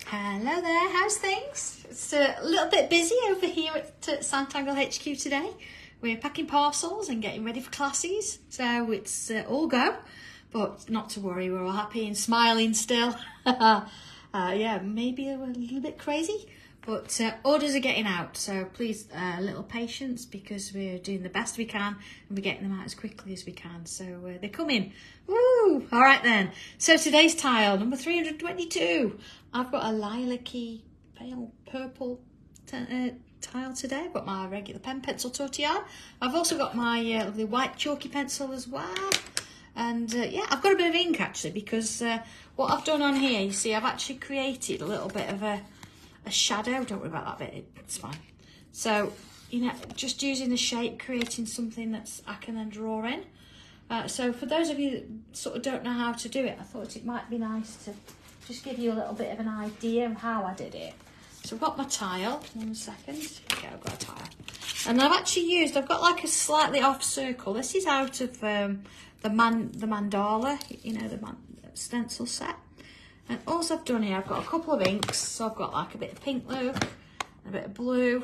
Hello there, how's things? It's a little bit busy over here at Sanntangle HQ today. We're packing parcels and getting ready for classes, so it's all go, but not to worry, we're all happy and smiling still. Yeah, maybe a little bit crazy, but orders are getting out, so please a little patience because we're doing the best we can and we're getting them out as quickly as we can, so they're coming. Woo! All right then, so today's tile, number 322. I've got a lilac-y, pale purple tile today. I've got my regular pen pencil tortilla. I've also got my lovely white chalky pencil as well. And yeah, I've got a bit of ink actually because what I've done on here, you see, I've actually created a little bit of a shadow. Don't worry about that bit, it's fine. So, you know, just using the shape, creating something that's I can then draw in. So for those of you that sort of don't know how to do it, I thought it might be nice to just give you a little bit of an idea of how I did it. So I've got my tile, 1 second, here we go, I've got a tile. And I've got like a slightly off circle. This is out of the mandala, you know, the stencil set. And all I've done here, I've got a couple of inks. So I've got like a bit of pink look, a bit of blue,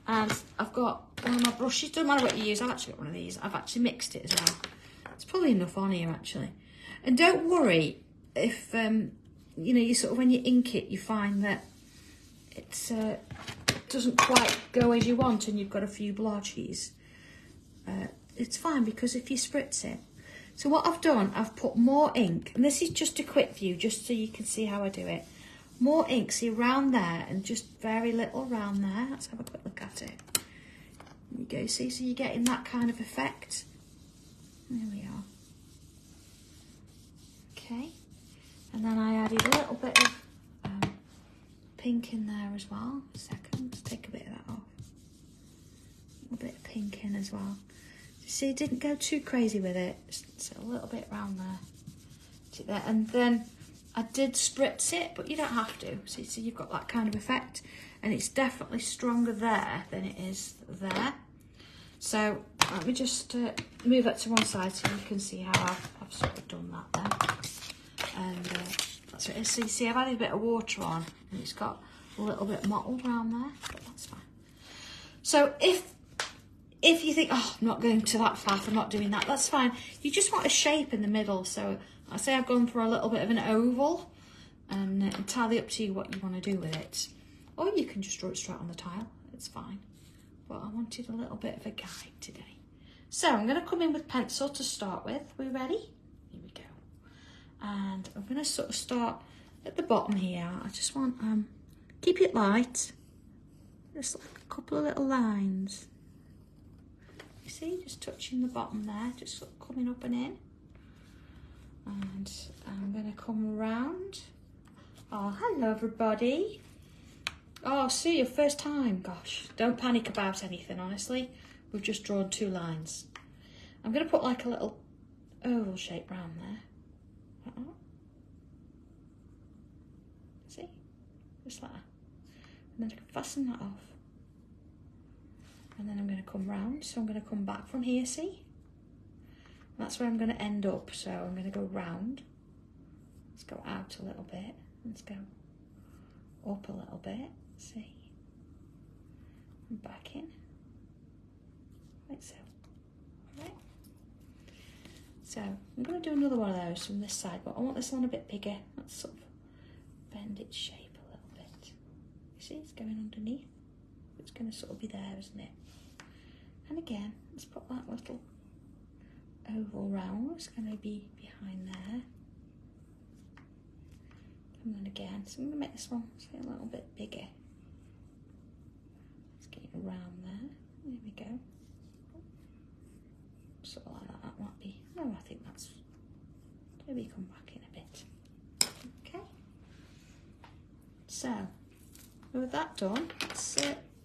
and I've got one of my brushes. Doesn't matter what you use, I've actually got one of these. I've actually mixed it as well. It's probably enough on here actually. And don't worry if, you know, you sort of, when you ink it, you find that it doesn't quite go as you want and you've got a few blotches. It's fine because if you spritz it. So what I've done, I've put more ink, and this is just a quick view, just so you can see how I do it. More ink, see, around there, and just very little around there. Let's have a quick look at it. There you go, see, so you're getting that kind of effect. There we are. Okay. And then I added a little bit of pink in there as well. A second, let's take a bit of that off. A little bit of pink in as well. You see, it didn't go too crazy with it. Just a little bit around there. And then I did spritz it, but you don't have to. So you've got that kind of effect. And it's definitely stronger there than it is there. So let me just move that to one side so you can see how I've sort of done that there. And that's what it is. So you see, I've added a bit of water on, and it's got a little bit mottled around there, but that's fine. So if you think, oh, I'm not going to that fast, I'm not doing that, that's fine. You just want a shape in the middle. So I say I've gone for a little bit of an oval, and entirely up to you what you want to do with it. Or you can just draw it straight on the tile, it's fine. But I wanted a little bit of a guide today. So I'm going to come in with pencil to start with. We ready? Here we go. And I'm going to sort of start at the bottom here. I just want, keep it light. Just like a couple of little lines. You see, just touching the bottom there, just sort of coming up and in. And I'm going to come around. Oh, hello everybody. Oh, see, your first time. Gosh, don't panic about anything, honestly. We've just drawn 2 lines. I'm going to put like a little oval shape round there. See? Just like that. And then I can fasten that off. And then I'm going to come round. So I'm going to come back from here, see? And that's where I'm going to end up. So I'm going to go round. Let's go out a little bit. Let's go up a little bit. See? And back in. Like so. Alright. So I'm going to do another one of those from this side, but I want this one a bit bigger. Let's sort of bend its shape a little bit. You see, it's going underneath. It's going to sort of be there, isn't it? And again, let's put that little oval round. It's going to be behind there. And then again, so I'm going to make this one a little bit bigger. Let's get it around there. There we go. Sort of like that. That might be. Oh, I think that's. Maybe come back in a bit. Okay. So, with that done, let's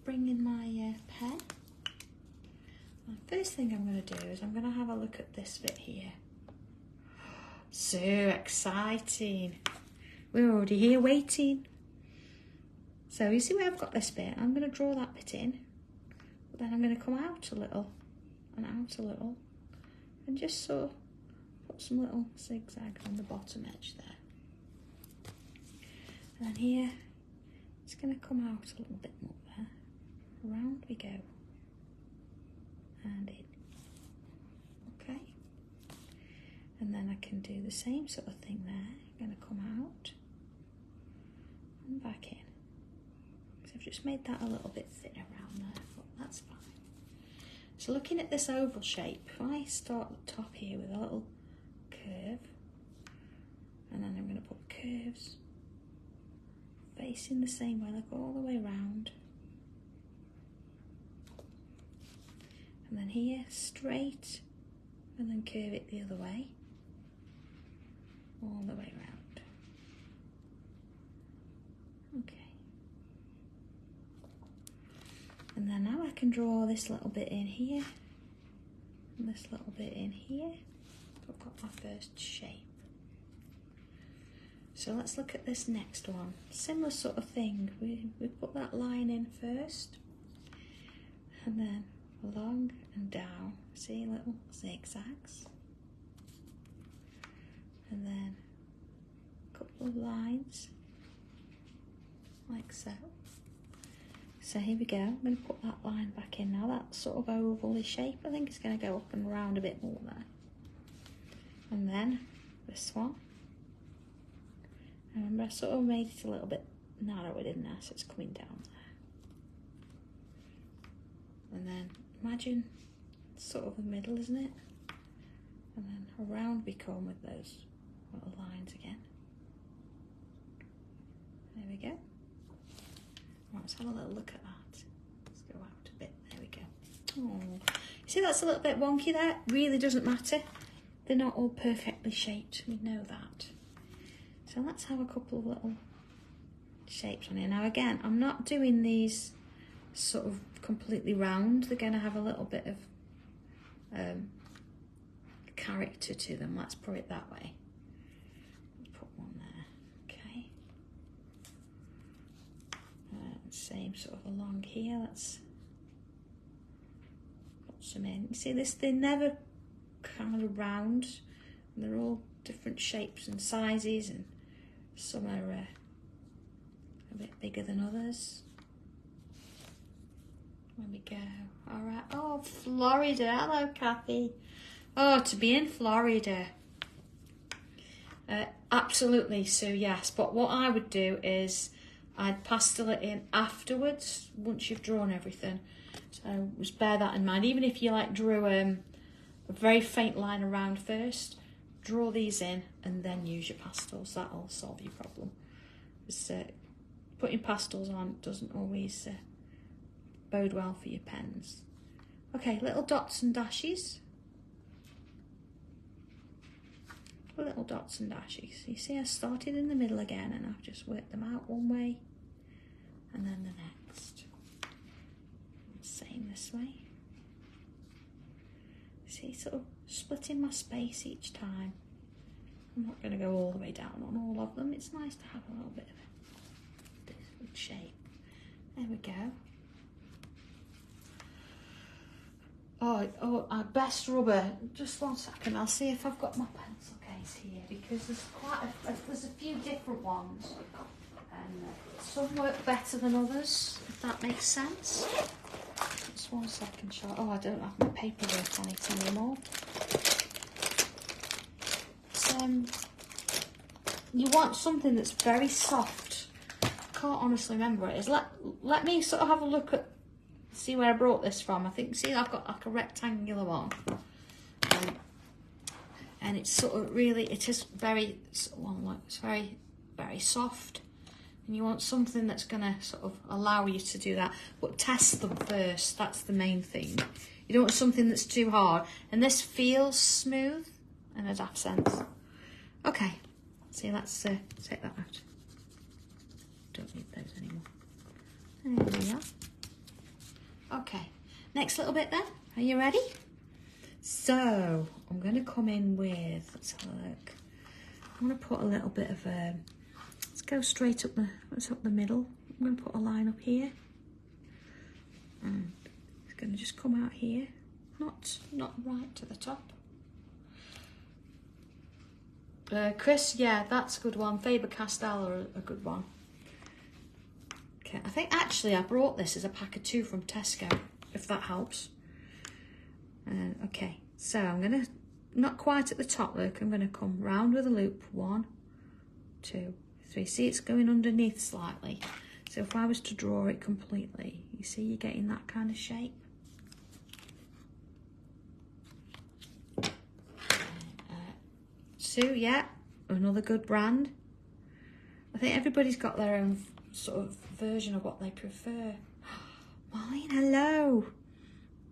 bring in my pen. The first thing I'm going to do is I'm going to have a look at this bit here. So exciting. We're already here waiting. So you see where I've got this bit? I'm going to draw that bit in. But then I'm going to come out a little and out a little. And just sort of put some little zigzag on the bottom edge there. And here, it's going to come out a little bit more there. Around we go. And in. Okay. And then I can do the same sort of thing there. I'm going to come out and back in. So I've just made that a little bit thinner around there, but that's fine. So looking at this oval shape, if I start at the top here with a little curve, and then I'm going to put curves facing the same way, like all the way around. And then here, straight, and then curve it the other way, all the way around. Okay. And then now I can draw this little bit in here, and this little bit in here. I've got my first shape. So let's look at this next one. Similar sort of thing. We put that line in first, and then along and down. See, little zigzags. And then a couple of lines, like so. So here we go. I'm going to put that line back in now. That sort of oval-y shape, I think it's going to go up and around a bit more there. And then this one. Remember, I sort of made it a little bit narrower, didn't I? So it's coming down there. And then imagine sort of the middle, isn't it? And then around we come with those little lines again. There we go. Right, let's have a little look at that. Let's go out a bit. There we go. Oh, you see that's a little bit wonky there? Really doesn't matter. They're not all perfectly shaped. We know that. So let's have a couple of little shapes on here. Now again, I'm not doing these sort of completely round. They're going to have a little bit of character to them. Let's put it that way. Put one there. Okay. Same sort of along here. Let's put some in. You see this? They're never kind of round. They're all different shapes and sizes, and some are a bit bigger than others. There we go. All right. Oh, Florida. Hello, Kathy. Oh, to be in Florida. Absolutely, Sue, yes. But what I would do is I'd pastel it in afterwards, once you've drawn everything. So just bear that in mind. Even if you like drew a very faint line around first, draw these in and then use your pastels. That'll solve your problem. Because putting pastels on doesn't always bode well for your pens. Okay, little dots and dashes. Little dots and dashes. You see I started in the middle again, and I've just worked them out one way and then the next. Same this way. See, sort of splitting my space each time. I'm not going to go all the way down on all of them. It's nice to have a little bit of a different shape. There we go. Oh, our best rubber. Just 1 second. I'll see if I've got my pencil case here, because there's a few different ones, and some work better than others, if that makes sense. Just 1 second, short. Oh, I don't have my paperwork on it anymore. You want something that's very soft. I can't honestly remember what it is. Let me sort of have a look at, see where I brought this from. I think, see, I've got like a rectangular one, and it's sort of really, it is very, well, it's very, very soft, and you want something that's going to sort of allow you to do that, but test them first. That's the main thing. You don't want something that's too hard, and this feels smooth in a daft sense. Okay, see, let's take that out. Don't need those anymore. There we are. Okay, next little bit then. Are you ready? So I'm going to come in with, let's have a look. I'm going to put a little bit of let's go straight up the middle. I'm going to put a line up here, and it's going to just come out here, not right to the top. Chris, yeah, that's a good one. Faber-Castell are a good one. Okay, I think actually I brought this as a pack of 2 from Tesco, if that helps. Okay, so I'm gonna, not quite at the top, look, I'm gonna come round with a loop, 1, 2, 3. See, it's going underneath slightly. So if I was to draw it completely, you see you're getting that kind of shape. 2, yeah, another good brand. I think everybody's got their own sort of version of what they prefer. Mine, hello.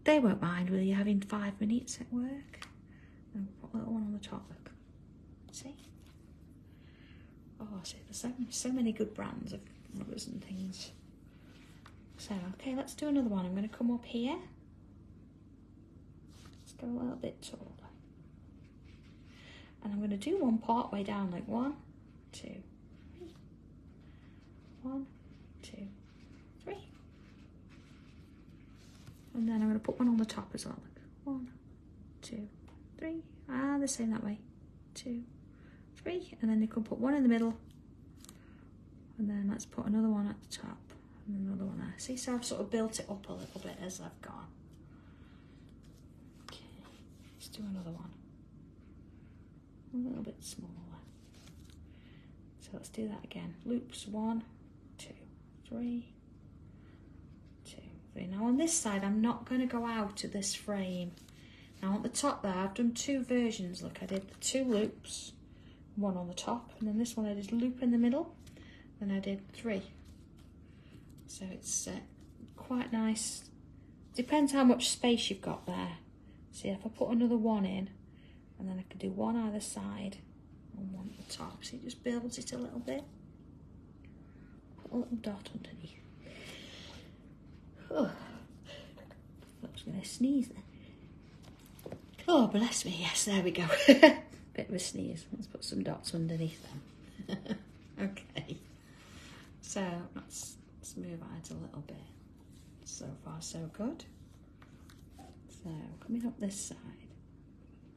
They won't mind will you having 5 minutes at work. And put a little one on the top, look. See? Oh, see, there's so many good brands of rubbers and things. So, okay, let's do another one. I'm going to come up here. Let's go a little bit taller. And I'm going to do one part way down, like 1, 2, 3. 1, 2, 3. And then I'm going to put one on the top as well. Look. 1, 2, 3. Ah, the same that way. 2, 3. And then you can put one in the middle. And then let's put another one at the top. And another one there. See, so I've sort of built it up a little bit as I've gone. Okay, let's do another one. A little bit smaller. So let's do that again. Loops, 1, 2, 3, 2, 3. Now on this side, I'm not going to go out of this frame. Now at the top there, I've done 2 versions. Look, I did the 2 loops, 1 on the top, and then this one I did loop in the middle, then I did 3. So it's quite nice. Depends how much space you've got there. See, if I put another 1 in, and then I could do 1 either side and 1 at the top. So it just builds it a little bit. Put a little dot underneath. Oh, I was going to sneeze then. Oh, bless me. Yes, there we go. Bit of a sneeze. Let's put some dots underneath them. Okay. So let's move out a little bit. So far, so good. So coming up this side.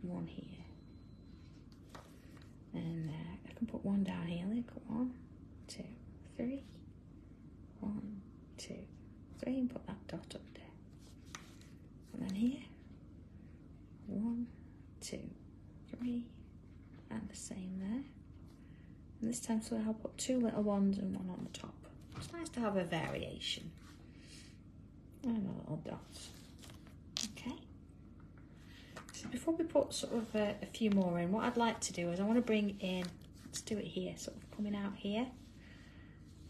1 here, and I can put 1 down here. Look, 1, 2, 3, 1, 2, 3, and put that dot up there. And then here, 1, 2, 3, and the same there. And this time, so I'll put 2 little ones and 1 on the top. It's nice to have a variation and a little dots. Okay. Before we put sort of a few more in, what I'd like to do is I want to bring in, let's do it here, sort of coming out here.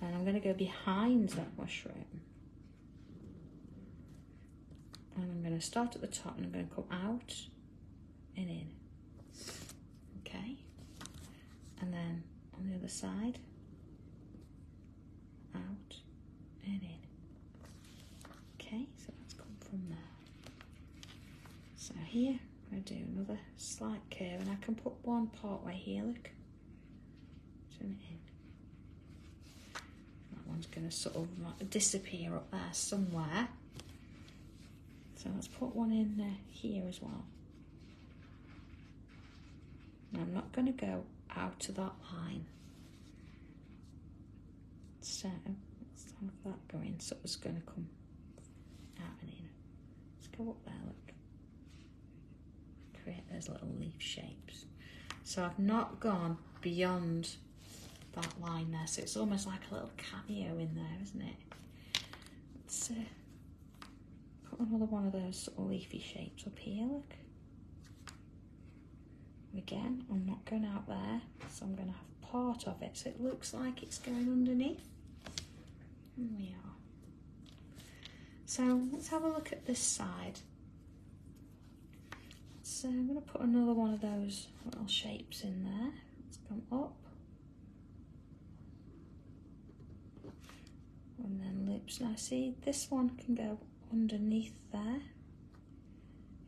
And I'm going to go behind that mushroom. And I'm going to start at the top and I'm going to come out and in. Okay. And then on the other side, out and in. Okay, so let's come from there. So here, I'm going to do another slight curve, and I can put 1 part way here, look. Turn it in. That one's going to sort of like disappear up there somewhere. So let's put 1 in here as well. Now I'm not going to go out to that line. So let's have that going, so it's going to come out and in. Let's go up there, look. Create those little leaf shapes. So I've not gone beyond that line there, so it's almost like a little cameo in there, isn't it? Let's put another one of those sort of leafy shapes up here, look. Again, I'm not going out there, so I'm going to have part of it, so it looks like it's going underneath. Here we are. So let's have a look at this side. So I'm going to put another one of those little shapes in there. Let's come up. And then loops. Now see, this one can go underneath there.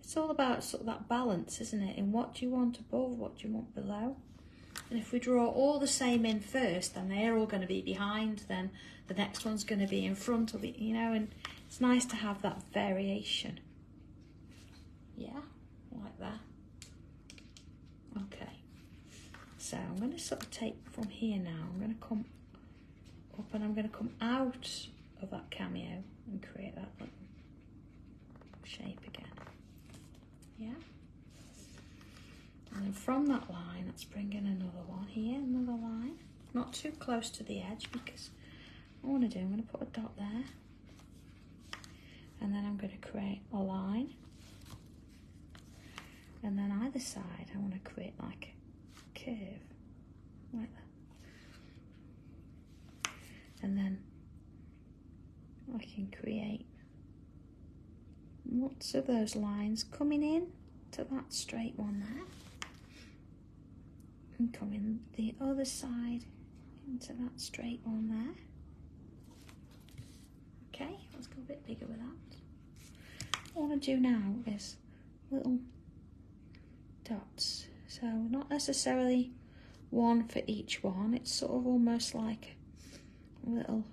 It's all about sort of that balance, isn't it? In what do you want above, what do you want below? And if we draw all the same in first, then they're all going to be behind, then the next one's going to be in front of it, you know, and it's nice to have that variation. Yeah, like that. Okay. So I'm going to sort of take from here now. I'm going to come up and I'm going to come out of that cameo and create that little shape again. Yeah. And then from that line, let's bring in another one here, another line. Not too close to the edge, because what I want to do, I'm going to put a dot there. And then I'm going to create a line. And then either side, I want to create like a curve, like that. And then I can create lots of those lines coming in to that straight one there. And coming the other side into that straight one there. Okay, let's go a bit bigger with that. What I want to do now is little dots. So not necessarily one for each one. It's sort of almost like a little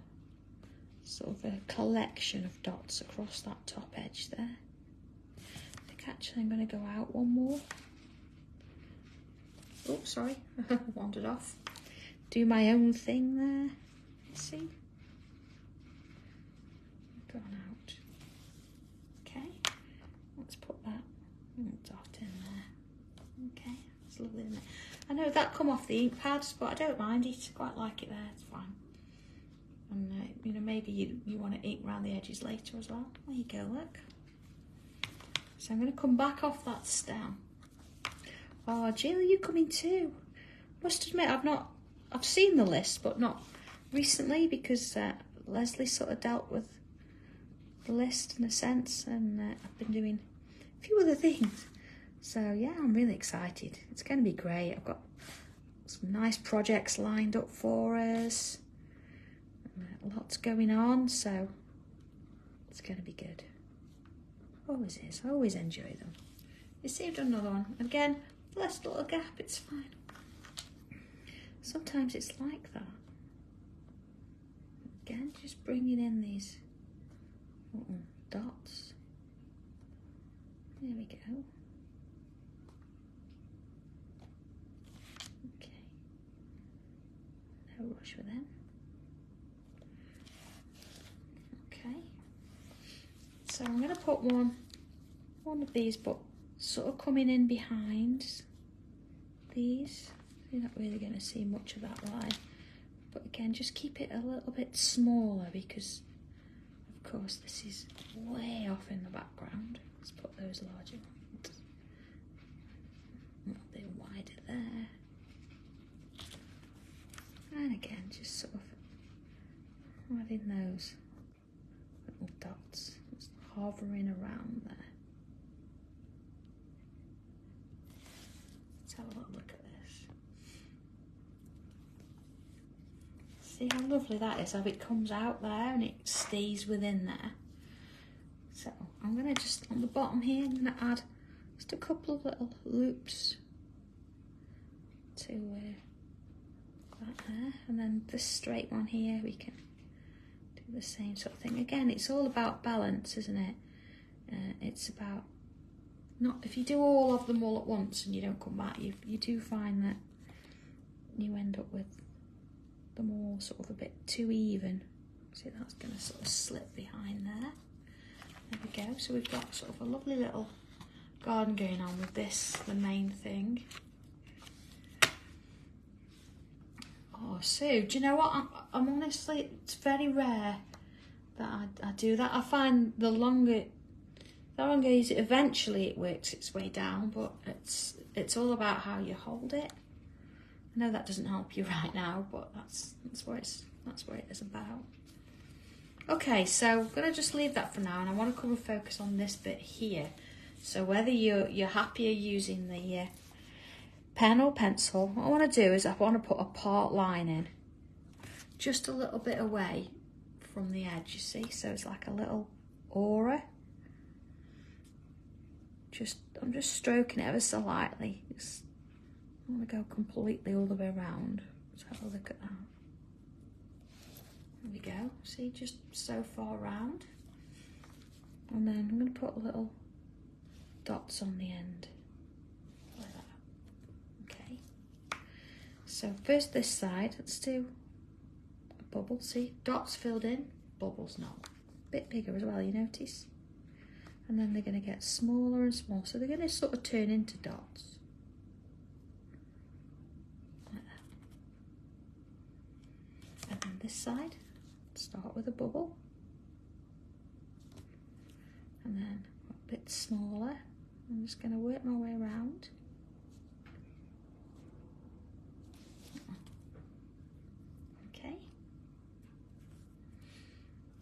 sort of a collection of dots across that top edge there. I think actually I'm going to go out one more. Oh, sorry, wandered off. Do my own thing there. Let's see. Gone out. Okay, let's put that dot in there. Okay, it's lovely, isn't it? I know that come off the ink pads, but I don't mind it. I quite like it there. It's fine. And you know, maybe you want to ink around the edges later as well. There you go. Look. So I'm going to come back off that stem. Oh, Jill, are you coming too? Must admit, I've seen the list, but not recently, because Leslie sort of dealt with the list in a sense, and I've been doing a few other things. So yeah, I'm really excited. It's going to be great. I've got some nice projects lined up for us. Lots going on, so it's going to be good. Always is. I always enjoy them. You see, I've done another one. Again, last little gap, it's fine. Sometimes it's like that. Again, just bringing in these little dots. There we go. Okay. No rush with them. Okay. So I'm going to put one of these, but sort of coming in behind these. You're not really going to see much of that line, but again, just keep it a little bit smaller, because of course this is way off in the background. Let's put those larger ones a little bit wider there, and again just sort of having those little dots just hovering around there. Let's have a little look at this. See how lovely that is, how it comes out there and it stays within there. So I'm going to just, on the bottom here, I'm going to add just a couple of little loops to that there. And then this straight one here, we can do the same sort of thing. Again, it's all about balance, isn't it? It's about, not if you do all of them all at once and you don't come back, you do find that you end up with them all sort of a bit too even. See, that's going to sort of slip behind there. There we go. So we've got sort of a lovely little garden going on with this, the main thing. Oh, Sue, do you know what? I'm honestly, it's very rare that I do that. I find the longer you use it, eventually it works its way down, but it's all about how you hold it. I know that doesn't help you right now, but that's what it is about. Okay, so I'm gonna just leave that for now, and I want to come and focus on this bit here. So whether you're happier using the pen or pencil, what I want to do is I want to put a part line in, just a little bit away from the edge. You see, so it's like a little aura. I'm just stroking it ever so lightly. I want to go completely all the way around. Let's have a look at that. There we go. See, just so far round. And then I'm going to put little dots on the end. Like that. Okay. So first this side, let's do a bubble. See, dots filled in. bubbles now. A bit bigger as well, you notice? And then they're going to get smaller and smaller, so they're going to sort of turn into dots. Like that. And then this side, start with a bubble. And then a bit smaller. I'm just going to work my way around. Okay.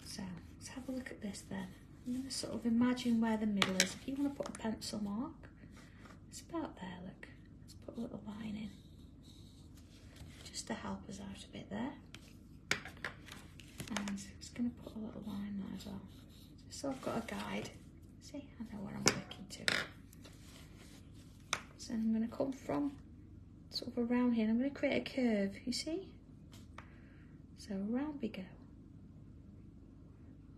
So let's have a look at this then. I'm going to sort of imagine where the middle is. If you want to put a pencil mark, it's about there, look. Let's put a little line in. Just to help us out a bit there. And I'm just going to put a little line there as well. Just so I've got a guide. See, I know where I'm working to. So I'm going to come from sort of around here. I'm going to create a curve, you see? So around we go.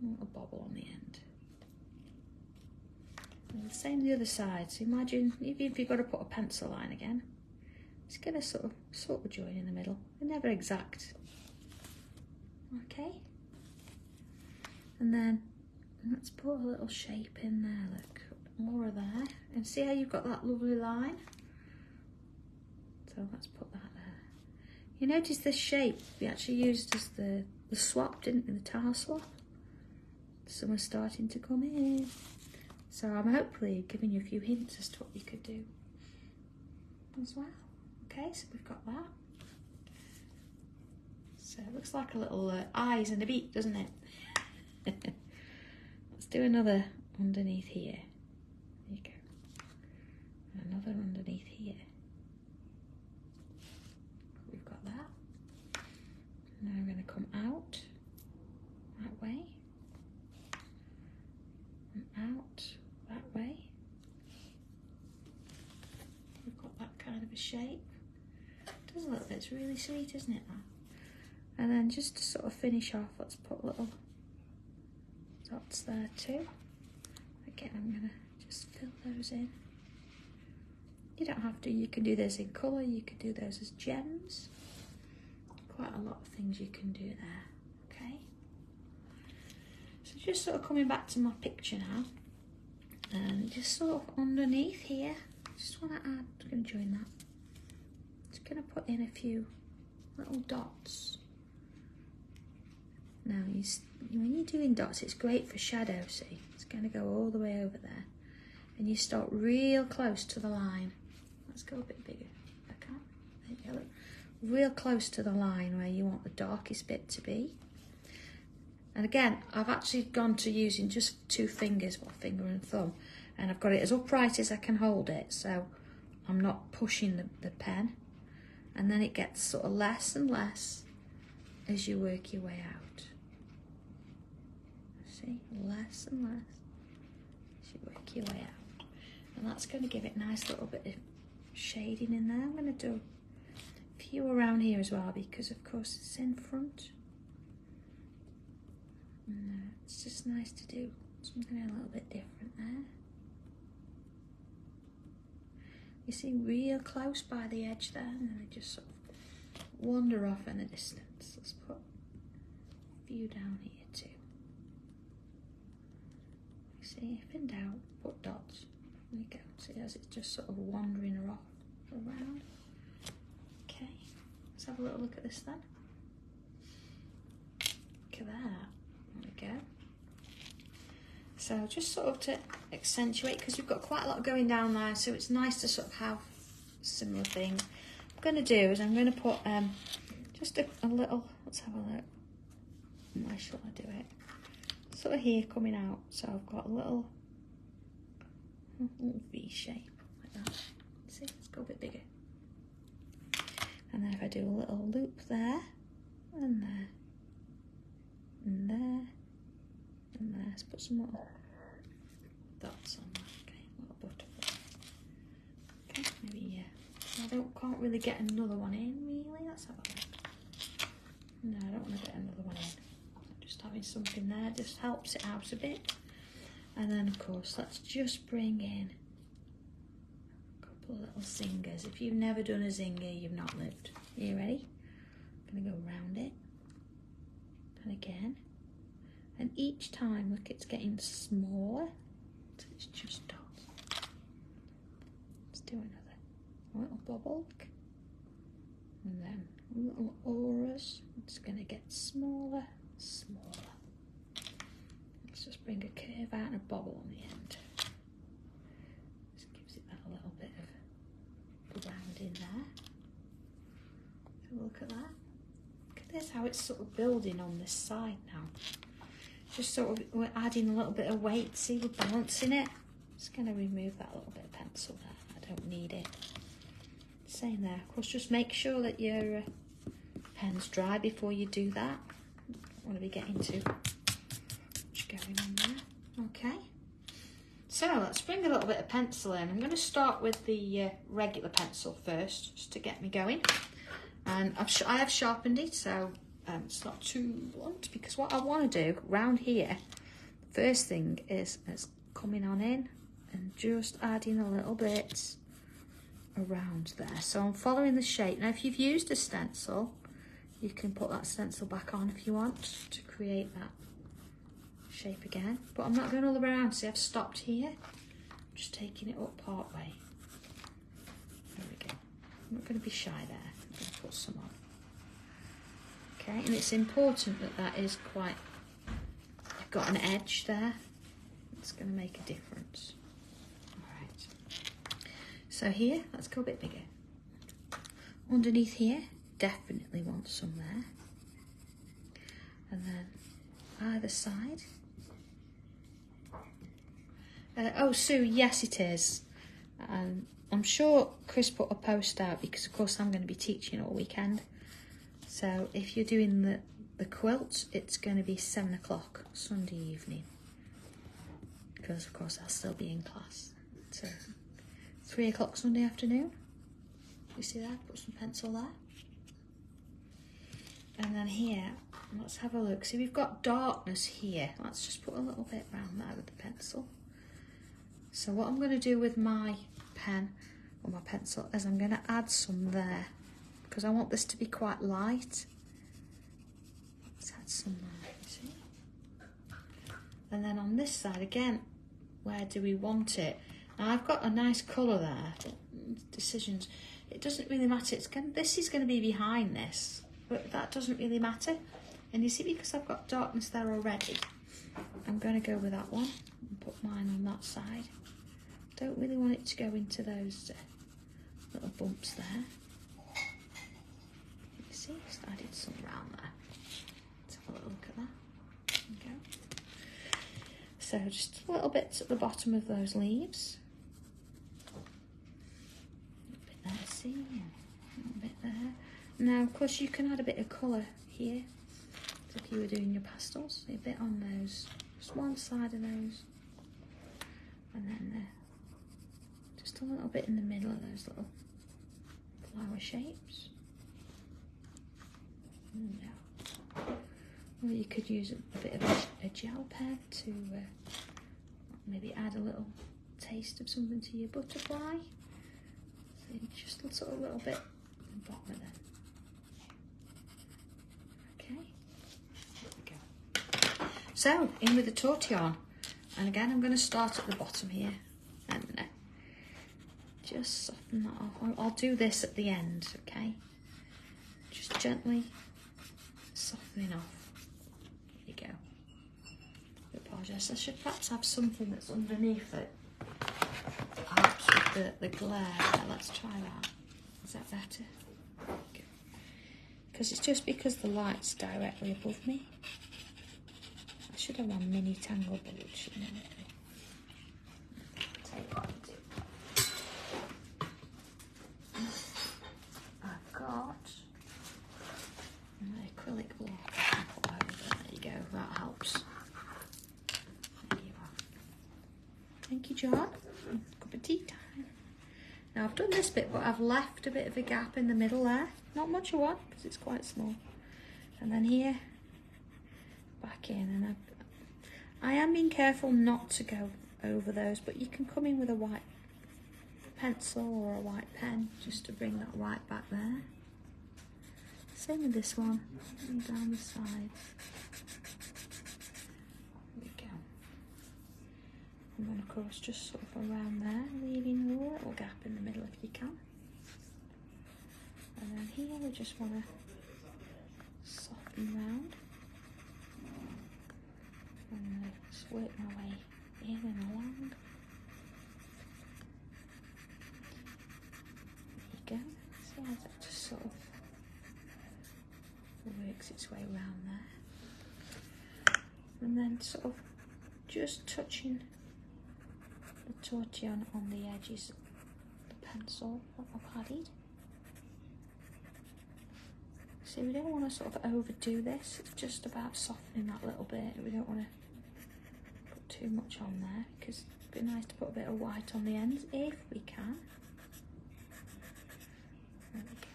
A little bobble on the end. And the same the other side. So imagine, even if you've got to put a pencil line again, it's going to sort of join in the middle. They're never exact. Okay. And then let's put a little shape in there, look. More of there. And see how you've got that lovely line? So let's put that there. You notice this shape we actually used as the swap, didn't we? The tile swap. Some are starting to come in. So I'm hopefully giving you a few hints as to what you could do as well. Okay, so we've got that. So it looks like a little eyes and a beak, doesn't it? Let's do another underneath here. There you go. And another underneath here. We've got that. Now I'm going to come out that way. And out that way. We've got that kind of a shape. It does a little bit, it's really sweet, isn't it? That? And then just to sort of finish off, let's put little dots there too. Again, I'm going to just fill those in. You don't have to, you can do this in colour, you could do those as gems. Quite a lot of things you can do there, okay? So just sort of coming back to my picture now, and just sort of underneath here, just want to add, I'm going to join that. Just going to put in a few little dots. Now, when you're doing dots, it's great for shadow, see? It's going to go all the way over there. And you start real close to the line. Let's go a bit bigger. I can't. There you go, look. Real close to the line where you want the darkest bit to be. And again, I've actually gone to using just 2 fingers, well, finger and thumb, and I've got it as upright as I can hold it, so I'm not pushing the pen. And then it gets sort of less and less as you work your way out. See, less and less as you work your way out. And that's going to give it a nice little bit of shading in there. I'm going to do a few around here as well, because of course it's in front. And it's just nice to do something a little bit different there. You see, real close by the edge there, and then they just sort of wander off in the distance. Let's put a few down here too. You see, if in doubt, put dots. There you go. See, as it's just sort of wandering off around. Okay, let's have a little look at this then. Look at that. There we go. So just sort of to accentuate, because we've got quite a lot going down there, so it's nice to sort of have similar things. What I'm going to do is I'm going to put just a little, let's have a look. Where shall I do it? Sort of here coming out, so I've got a little V shape like that. See, let's go a bit bigger. And then if I do a little loop there, and there, and there, and there, let's put some little dots on that. Okay, little butterfly. Okay, maybe I can't really get another one in really. Let's have a look. No, I don't want to get another one in. Just having something there just helps it out a bit. And then of course, let's just bring in a couple of little zingers. If you've never done a zinger, you've not lived. Are you ready? I'm gonna go round it, and again, each time, look, it's getting smaller. So it's just dots. Let's do another. A little bubble. And then little auras. It's going to get smaller, smaller. Let's just bring a curve out and a bubble on the end. Just gives it that little bit of rounding there. So look at that. Look at this, how it's sort of building on this side now. Just sort of, we're adding a little bit of weight. See, we're balancing it. Just going to remove that little bit of pencil there. I don't need it. Same there. Of course, just make sure that your pen's dry before you do that. Don't want to be getting too much going on there. Okay. So let's bring a little bit of pencil in. I'm going to start with the regular pencil first, just to get me going. And I have sharpened it, so it's not too blunt, because what I want to do round here, first thing is coming on in and just adding a little bit around there. So I'm following the shape. Now if you've used a stencil, you can put that stencil back on if you want to create that shape again, but I'm not going all the way around. See, I've stopped here. I'm just taking it up part way. There we go. I'm not going to be shy there. I'm going to put some on. Okay, and it's important that that is quite, you've got an edge there. It's going to make a difference. So here, let's go a bit bigger. Underneath here, definitely want some there. And then either side. Oh, Sue, yes it is. I'm sure Chris put a post out because of course I'm going to be teaching all weekend. So if you're doing the quilt, it's going to be 7 o'clock Sunday evening. Because of course I'll still be in class. So 3 o'clock Sunday afternoon. You see that? Put some pencil there. And then here, let's have a look. See, we've got darkness here. Let's just put a little bit around there with the pencil. So what I'm going to do with my pen or my pencil is I'm going to add some there because I want this to be quite light. Let's add some there, you see? And then on this side again, where do we want it? Now I've got a nice colour there. Decisions. It doesn't really matter. This is going to be behind this, but that doesn't really matter. And you see, because I've got darkness there already, I'm going to go with that one and put mine on that side. Don't really want it to go into those little bumps there. You see, just added some round there. Let's have a little look at that. There we go. So just a little bit at the bottom of those leaves. A little bit there, see? A little bit there. Now, of course, you can add a bit of colour here. So if you were doing your pastels, a bit on those, just one side of those. And then just a little bit in the middle of those little flower shapes. Yeah. Or you could use a bit of a gel pen to maybe add a little taste of something to your butterfly. So just a sort of little bit on the bottom of them. Okay, there we go. So, in with the tortillon. And again, I'm going to start at the bottom here and just soften that off. I'll do this at the end, okay? Just gently softening off. There you go. I apologise. I should perhaps have something that's underneath it. Perhaps with the glare. Yeah, let's try that. Is that better? Because it's just because the light's directly above me. I should have my mini tangle bulb, shouldn't I? Tell you what I'll do. I've got my acrylic block. I'll put over there. There you go. That helps. There you are. Thank you, John. Cup of tea time. Now I've done this bit, but I've left a bit of a gap in the middle there. Not much of one because it's quite small. And then here, back in, and I am being careful not to go over those, but you can come in with a white pencil or a white pen just to bring that white back there. Same with this one, and down the sides. and then of course just sort of around there, leaving a little gap in the middle if you can. And then here we just want to soften round and just work my way in and along. There you go. See how that just sort of works its way around there. And then sort of just touching the tortillon on the edges of the pencil that I've added. See, we don't want to sort of overdo this, it's just about softening that little bit. We don't want to put too much on there because it'd be nice to put a bit of white on the ends if we can. There we go.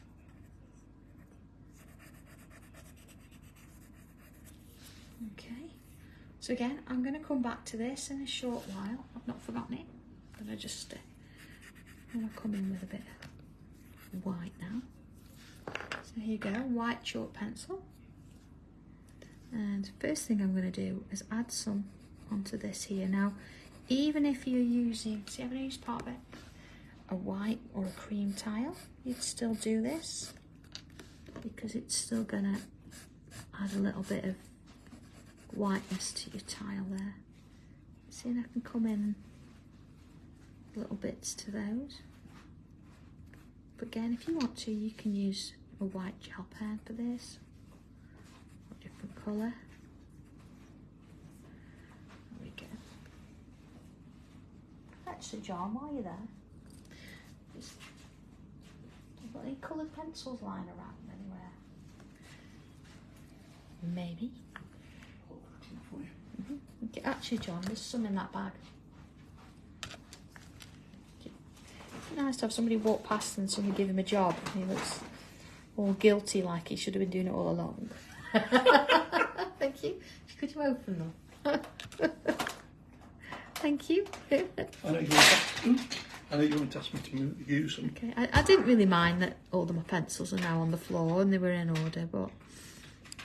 Okay, so again, I'm going to come back to this in a short while. I've not forgotten it. I'm going to just I'm going to come in with a bit of white now. So here you go, white chalk pencil. And first thing I'm going to do is add some onto this here. Now, even if you're using, see, I've used part of it, a white or a cream tile, you'd still do this because it's still going to add a little bit of whiteness to your tile there. See, and I can come in little bits to those. But again, if you want to, you can use a white gel pen for this, or a different colour. There we go. Actually, John, while you're there, have you got any coloured pencils lying around anywhere? Maybe. Okay, actually, John, there's some in that bag. It's nice to have somebody walk past and somebody give him a job. He looks all guilty, like he should have been doing it all along. Thank you. Could you open them? Thank you. I know you want to ask me to use them. Okay, I didn't really mind that all of my pencils are now on the floor and they were in order, but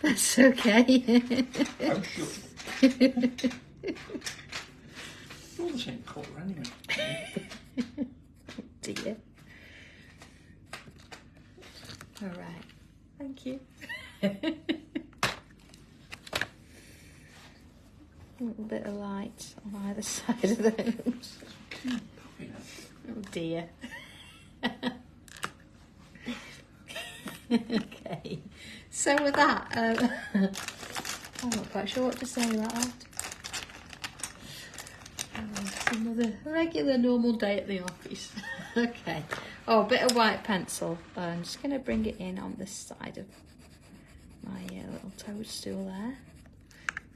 that's okay. I'm sure. All the same colour anyway. Oh dear. All right, thank you. A little bit of light on either side of those. Oh dear. Okay, so with that, I'm not quite sure what to say about that. It's another regular normal day at the office. Okay. Oh, a bit of white pencil. I'm just going to bring it in on this side of my little toadstool there.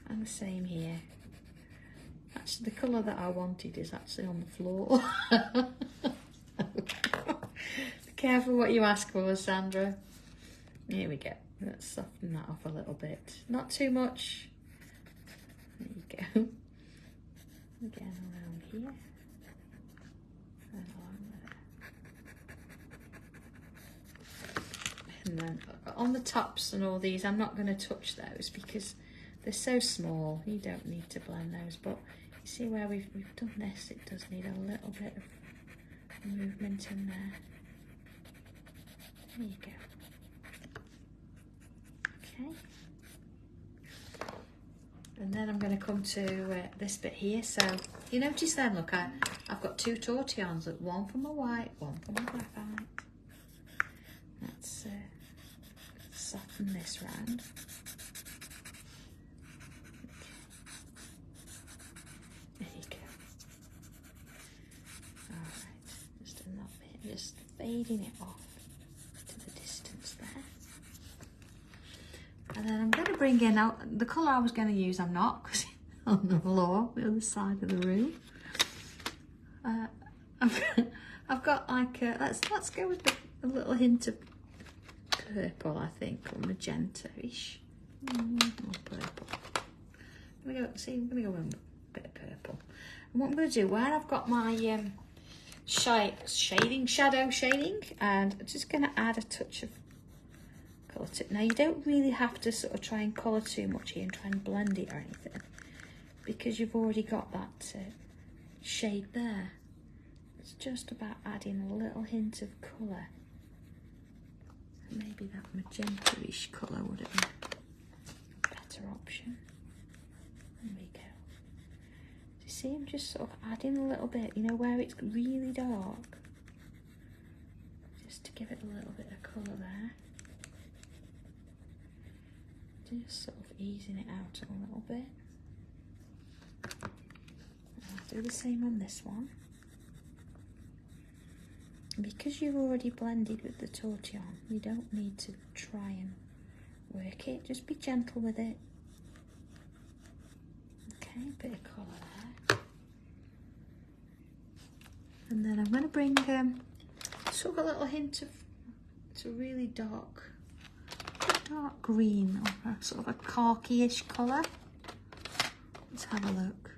And the same here. Actually, the colour that I wanted is actually on the floor. Be careful what you ask for, Sandra. Here we go. Let's soften that off a little bit. Not too much. There you go. Again, around here. And along there. And then on the tops and all these, I'm not going to touch those because they're so small. You don't need to blend those. But you see where we've done this, it does need a little bit of movement in there. There you go. Okay. And then I'm going to come to this bit here. So you notice then, look, I've got two tortillons, one for my white, one for my graphite. Let's soften this round. Okay. There you go. Alright, just in that bit, just fading it off to the distance there. And then I'm going to bring in out the colour I was going to use. I'm not, because it's on the floor, the other side of the room. I've got like let's go with a little hint of purple, I think, or magenta-ish. Or purple. I'm gonna go with a bit of purple. And what I'm going to do, where I've got my shadow shading, and I'm just going to add a touch of colour to it. Now you don't really have to sort of try and colour too much here and try and blend it or anything, because you've already got that shade there. It's just about adding a little hint of colour. Maybe that magenta-ish colour would have been a better option. There we go. Do you see I'm just sort of adding a little bit, you know, where it's really dark? Just to give it a little bit of colour there. Just sort of easing it out a little bit. I'll do the same on this one. And because you've already blended with the tortillon, you don't need to try and work it. Just be gentle with it. Okay, a bit of colour there. And then I'm going to bring sort of a little hint of, it's a really dark green, or a sort of a khaki-ish colour. Let's have a look.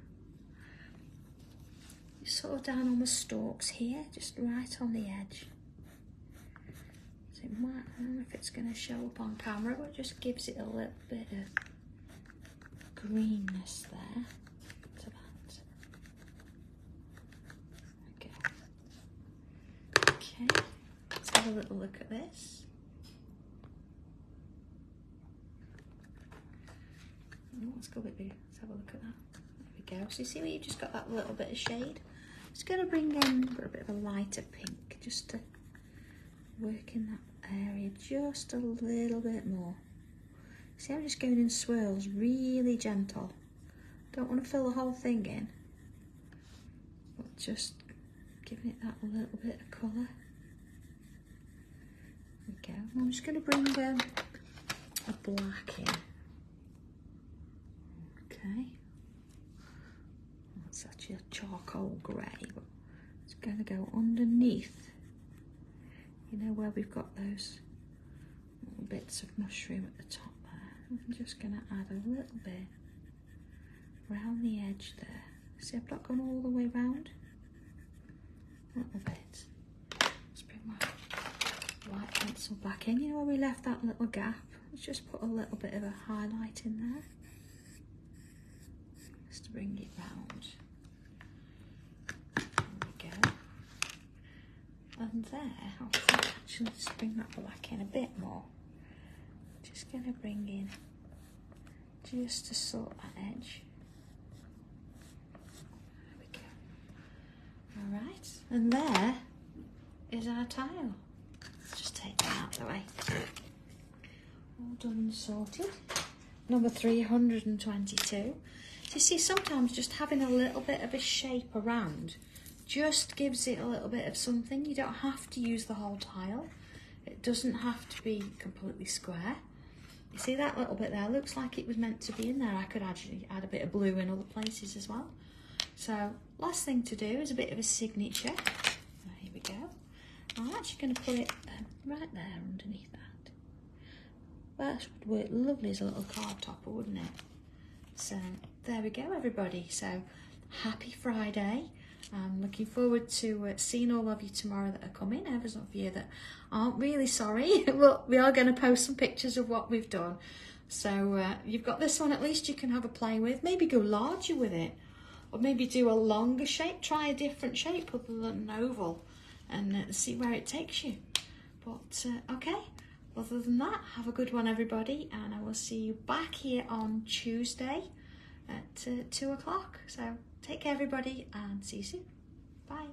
Sort of down on the stalks here, just right on the edge. So it might, I don't know if it's going to show up on camera, but it just gives it a little bit of greenness there to that. Okay, let's have a little look at this. Oh, let's go a bit bigger. Let's have a look at that. There we go. So you see where you've just got that little bit of shade? Just going to bring in a bit of a lighter pink, just to work in that area just a little bit more. See, I'm just going in swirls, really gentle. Don't want to fill the whole thing in, but just giving it that little bit of colour. There we go. I'm just going to bring a black in. Okay. It's actually a charcoal grey, but it's going to go underneath, you know, where we've got those little bits of mushroom at the top there. I'm just going to add a little bit around the edge there. See, I've not gone all the way round. A little bit. Let's bring my white pencil back in. You know where we left that little gap? Let's just put a little bit of a highlight in there, just to bring it round. And there, I'll actually just bring that black in a bit more. Just going to bring in just to sort that edge. There we go. Alright, and there is our tile. Let's just take that out of the way. All done and sorted. Number 322. So you see, sometimes just having a little bit of a shape around just gives it a little bit of something. You don't have to use the whole tile. It doesn't have to be completely square. You see that little bit there? Looks like it was meant to be in there. I could actually add a bit of blue in other places as well. So last thing to do is a bit of a signature. Here we go. I'm actually going to put it right there underneath that. That would work lovely as a little card topper, wouldn't it? So there we go, everybody. So happy Friday. I'm looking forward to seeing all of you tomorrow that are coming. Ever some of you that aren't, really sorry. Well, we are going to post some pictures of what we've done. So you've got this one, at least you can have a play with. Maybe go larger with it, or maybe do a longer shape. Try a different shape other than an oval, and see where it takes you. But okay, other than that, have a good one, everybody, and I will see you back here on Tuesday at 2 o'clock. So take care, everybody, and see you soon. Bye.